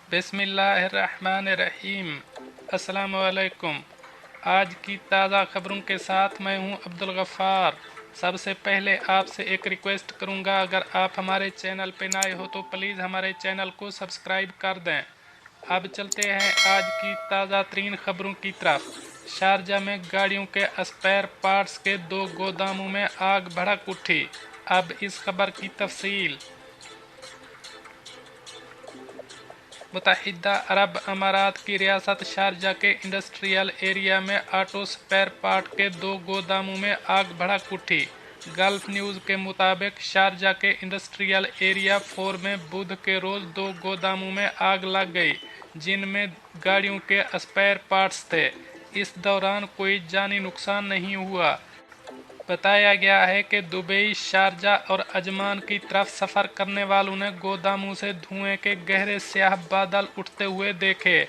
बिस्मिल्लाहिर्रहमानिर्रहीम। अस्सलामुअलैकुम। आज की ताज़ा खबरों के साथ मैं हूं अब्दुल गफ़ार। सबसे पहले आपसे एक रिक्वेस्ट करूंगा, अगर आप हमारे चैनल पे नए हो तो प्लीज़ हमारे चैनल को सब्सक्राइब कर दें। अब चलते हैं आज की ताज़ा तरीन खबरों की तरफ। शारजा में गाड़ियों के स्पेयर पार्ट्स के 2 गोदामों में आग भड़क उठी। अब इस खबर की तफसील। मुत्तहिदा अरब अमारात की रियासत शारजा के इंडस्ट्रियल एरिया में ऑटो स्पेयर पार्ट के 2 गोदामों में आग भड़क उठी। गल्फ न्यूज़ के मुताबिक शारजा के इंडस्ट्रियल एरिया 4 में बुध के रोज़ 2 गोदामों में आग लग गई, जिनमें गाड़ियों के स्पेयर पार्ट्स थे। इस दौरान कोई जानी नुकसान नहीं हुआ। बताया गया है कि दुबई, शारजा और अजमान की तरफ सफ़र करने वालों ने गोदामों से धुएं के गहरे स्याह बादल उठते हुए देखे।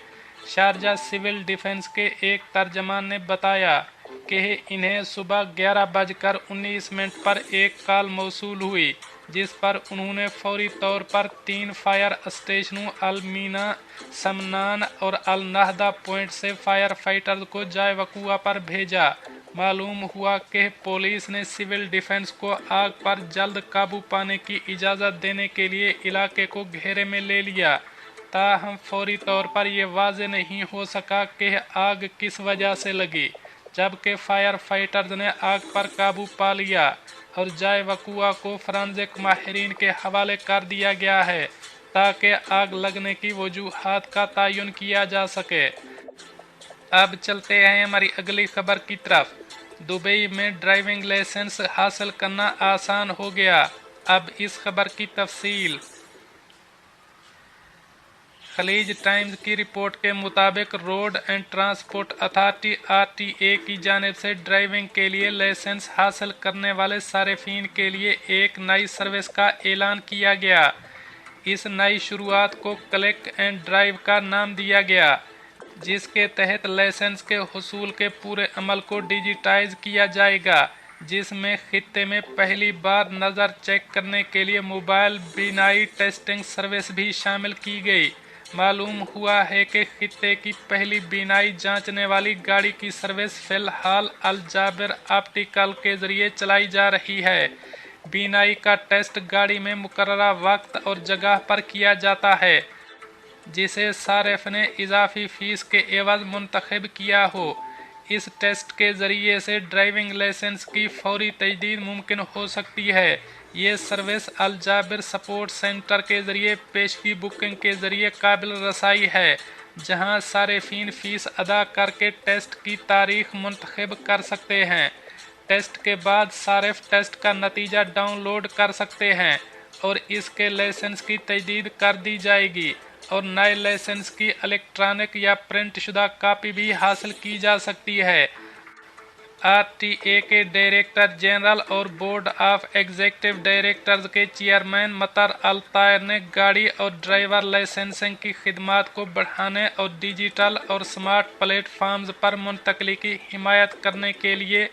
शारजा सिविल डिफेंस के एक तर्जमान ने बताया कि इन्हें सुबह 11:19 पर एक कॉल मौसूल हुई, जिस पर उन्होंने फौरी तौर पर 3 फायर स्टेशनों अल मीना, समनान और अल नहदा पॉइंट से फायर फाइटर्स को जाए वकुआ पर भेजा। मालूम हुआ कि पुलिस ने सिविल डिफेंस को आग पर जल्द काबू पाने की इजाज़त देने के लिए इलाके को घेरे में ले लिया। ताहम फौरी तौर पर यह वाज़ेह नहीं हो सका कि आग किस वजह से लगी, जबकि फायर फाइटर्स ने आग पर काबू पा लिया और जाए वकुआ को फॉरेंसिक माहिरीन के हवाले कर दिया गया है, ताकि आग लगने की वजूहात का तयन किया जा सके। अब चलते हैं हमारी अगली खबर की तरफ। दुबई में ड्राइविंग लाइसेंस हासिल करना आसान हो गया। अब इस खबर की तफसील। खलीज टाइम्स की रिपोर्ट के मुताबिक road and transport authority (RTA) की जानिब से ड्राइविंग के लिए लाइसेंस हासिल करने वाले सारिफिन के लिए एक नई सर्विस का ऐलान किया गया। इस नई शुरुआत को क्लिक एंड ड्राइव का नाम दिया गया, जिसके तहत लाइसेंस के हुसूल के पूरे अमल को डिजिटाइज किया जाएगा, जिसमें खित्ते में पहली बार नज़र चेक करने के लिए मोबाइल बीनाई टेस्टिंग सर्विस भी शामिल की गई। मालूम हुआ है कि खित्ते की पहली बीनाई जांचने वाली गाड़ी की सर्विस फ़िलहाल अल जाबिर ऑप्टिकल के ज़रिए चलाई जा रही है। बीनाई का टेस्ट गाड़ी में मुकर्ररा वक्त और जगह पर किया जाता है, जिसे सारिफ ने इजाफी फ़ीस के एवज़ मुंतखब किया हो। इस टेस्ट के ज़रिए से ड्राइविंग लाइसेंस की फौरी तजदीद मुमकिन हो सकती है। ये सर्विस अल जाबिर सपोर्ट सेंटर के ज़रिए पेशगी बुकिंग के ज़रिए काबिल रसाई है, जहां सारिफिन फ़ीस अदा करके टेस्ट की तारीख मुंतखब कर सकते हैं। टेस्ट के बाद सारिफ टेस्ट का नतीजा डाउनलोड कर सकते हैं और इसके लाइसेंस की तजदीद कर दी जाएगी और नए लाइसेंस की इलेक्ट्रॉनिक या प्रिंट शुदा कापी भी हासिल की जा सकती है। RTA के डायरेक्टर जनरल और बोर्ड ऑफ एग्जीक्यूटिव डायरेक्टर्स के चेयरमैन मतर अल तायर ने गाड़ी और ड्राइवर लाइसेंसिंग की खिदमात को बढ़ाने और डिजिटल और स्मार्ट प्लेटफॉर्म्स पर मुंतकली की हिमायत करने के लिए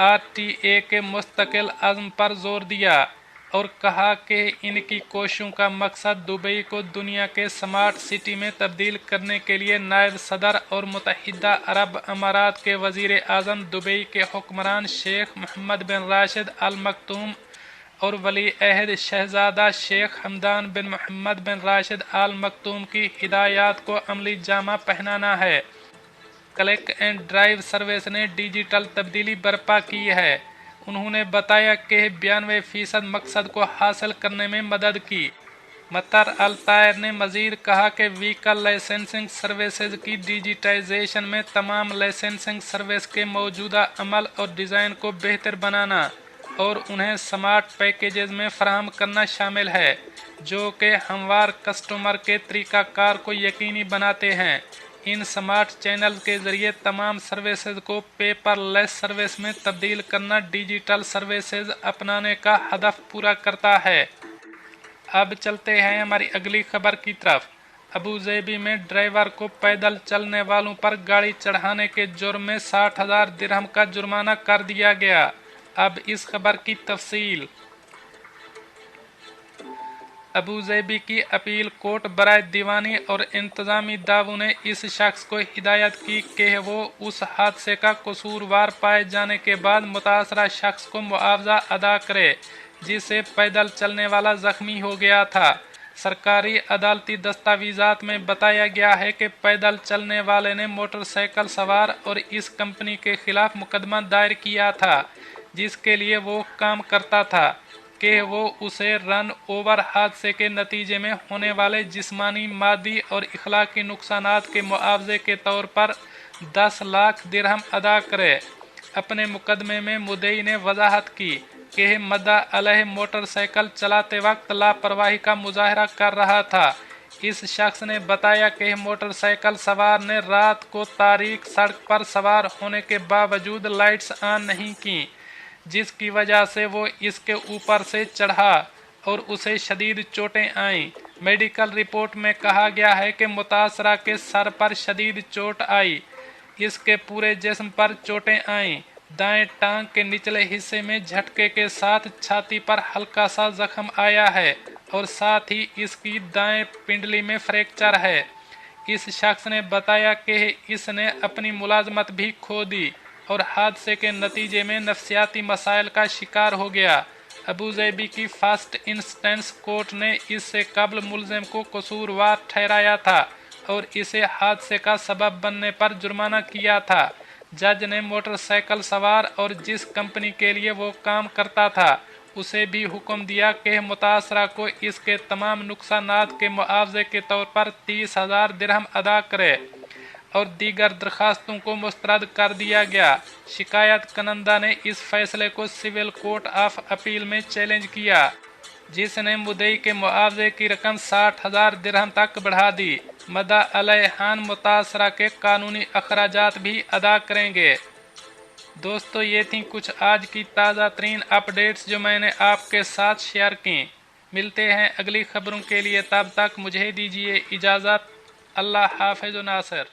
RTA के मुस्तकिल अज़्म पर जोर दिया और कहा कि इनकी कोशिशों का मकसद दुबई को दुनिया के स्मार्ट सिटी में तब्दील करने के लिए नायब सदर और मुत्तहिदा अरब अमारात के वज़ीर आज़म दुबई के हुक्मरान शेख मोहम्मद बिन राशिद अल मक्तूम और वली अहद शहजादा शेख हमदान बिन मोहम्मद बिन राशिद अल मक्तूम की हिदायत को अमली जामा पहनाना है। क्लिक एंड ड्राइव सर्विस ने डिजिटल तब्दीली बर्पा की है। उन्होंने बताया कि 92% मकसद को हासिल करने में मदद की। मतर अल तायर ने मज़ीद कहा कि व्हीकल लाइसेंसिंग सर्विसेज की डिजिटाइजेशन में तमाम लाइसेंसिंग सर्विस के मौजूदा अमल और डिज़ाइन को बेहतर बनाना और उन्हें स्मार्ट पैकेजेस में फराहम करना शामिल है, जो कि हमवार कस्टमर के तरीक़ाकार को यकीनी बनाते हैं। इन स्मार्ट चैनल के ज़रिए तमाम सर्विसेज को पेपरलेस सर्विस में तब्दील करना डिजिटल सर्विसेज अपनाने का हदफ पूरा करता है। अब चलते हैं हमारी अगली खबर की तरफ। अबू ज़ेबी में ड्राइवर को पैदल चलने वालों पर गाड़ी चढ़ाने के जुर्म में 60,000 दिरहम का जुर्माना कर दिया गया। अब इस खबर की तफसील। अबूज़ेबी की अपील कोर्ट बराए दीवानी और इंतज़ामी दावों ने इस शख्स को हिदायत की कि वो उस हादसे का कसूरवार पाए जाने के बाद मुतासरा शख्स को मुआवजा अदा करे जिससे पैदल चलने वाला जख्मी हो गया था। सरकारी अदालती दस्तावेज़ात में बताया गया है कि पैदल चलने वाले ने मोटरसाइकिल सवार और इस कंपनी के खिलाफ मुकदमा दायर किया था जिसके लिए वो काम करता था कि वो उसे रन ओवर हादसे के नतीजे में होने वाले जिस्मानी, मादी और इखलाकी नुकसानात के मुआवजे के तौर पर 10 लाख दिरहम अदा करे। अपने मुकदमे में मुद्दई ने वजाहत की कि मद्दा अलैह मोटरसाइकिल चलाते वक्त लापरवाही का मुजाहरा कर रहा था। इस शख्स ने बताया कि मोटरसाइकिल सवार ने रात को तारीक सड़क पर सवार होने के बावजूद लाइट्स ऑन नहीं की जिसकी वजह से वो इसके ऊपर से चढ़ा और उसे शदीद चोटें आईं। मेडिकल रिपोर्ट में कहा गया है कि मुतासरा के सर पर शदीद चोट आई, इसके पूरे जिस्म पर चोटें आईं। दाएं टांग के निचले हिस्से में झटके के साथ छाती पर हल्का सा जख्म आया है और साथ ही इसकी दाएं पिंडली में फ्रैक्चर है। इस शख्स ने बताया कि इसने अपनी मुलाजमत भी खो दी और हादसे के नतीजे में नफ्सियाती मसाइल का शिकार हो गया। अबूज़ेबी की फर्स्ट इंस्टेंस कोर्ट ने इससे कबल मुलजिम को कसूरवार ठहराया था और इसे हादसे का सबब बनने पर जुर्माना किया था। जज ने मोटरसाइकिल सवार और जिस कंपनी के लिए वो काम करता था उसे भी हुक्म दिया कि मुतासरा को इसके तमाम नुकसानात के मुआवजे के तौर पर 30,000 दिरहम अदा करे और दीगर दरखास्तों को मुस्तरद कर दिया गया। शिकायत कनंदा ने इस फैसले को सिविल कोर्ट ऑफ अपील में चैलेंज किया जिसने मुद्दई के मुआवजे की रकम 60,000 दिरहम तक बढ़ा दी। मद्दा अलैहान मुतासरा के कानूनी अखराजात भी अदा करेंगे। दोस्तों, ये थी कुछ आज की ताज़ा तरीन अपडेट्स जो मैंने आपके साथ शेयर की। मिलते हैं अगली खबरों के लिए, तब तक मुझे दीजिए इजाज़त। अल्लाह हाफ़िज़ नासिर।